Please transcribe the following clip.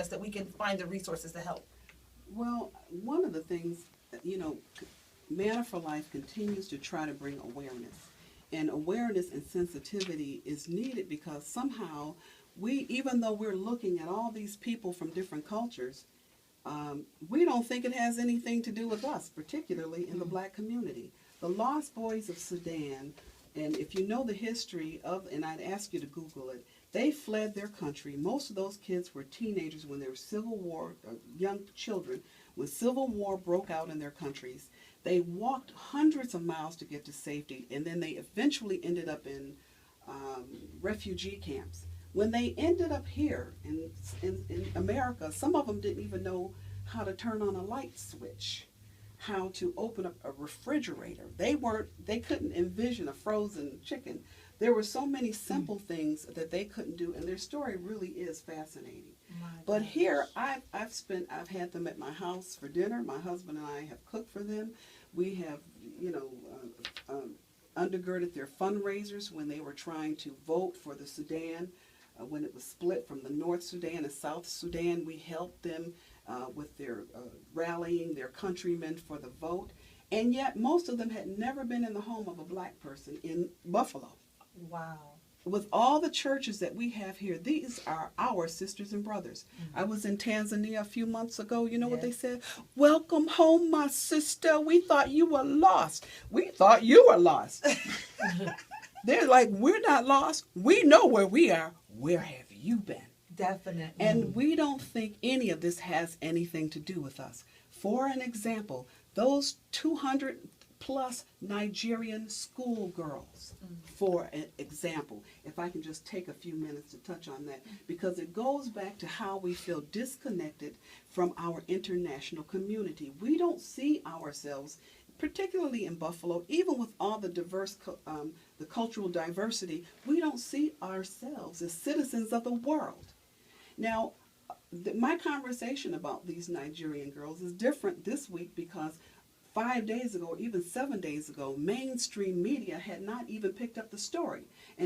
us that we can find the resources to help? Well, one of the things, you know, Manna for Life continues to try to bring awareness. And awareness and sensitivity is needed because somehow we, even though we're looking at all these people from different cultures, we don't think it has anything to do with us, particularly in the black community. The Lost Boys of Sudan, and if you know the history of, and I'd ask you to Google it, they fled their country. Most of those kids were teenagers when there was civil war, young children, when civil war broke out in their countries. They walked hundreds of miles to get to safety, and then they eventually ended up in refugee camps. When they ended up here in America, some of them didn't even know how to turn on a light switch, how to open up a refrigerator. They couldn't envision a frozen chicken. There were so many simple things that they couldn't do, and their story really is fascinating. But here, I've had them at my house for dinner. My husband and I have cooked for them. We have, undergirded their fundraisers when they were trying to vote for the Sudan. When it was split from the North Sudan and South Sudan, we helped them with their rallying their countrymen for the vote. And yet, most of them had never been in the home of a black person in Buffalo. Wow. With all the churches that we have here, these are our sisters and brothers. I was in Tanzania a few months ago. You know what they said? Welcome home, my sister. We thought you were lost. We thought you were lost. They're like, we're not lost. We know where we are. Where have you been? Definitely. And we don't think any of this has anything to do with us. For an example, those 200 plus Nigerian schoolgirls, for an example, if I can just take a few minutes to touch on that, because it goes back to how we feel disconnected from our international community. We don't see ourselves, particularly in Buffalo, even with all the diverse, the cultural diversity, we don't see ourselves as citizens of the world. Now, my conversation about these Nigerian girls is different this week because 5 days ago, or even 7 days ago, mainstream media had not even picked up the story. And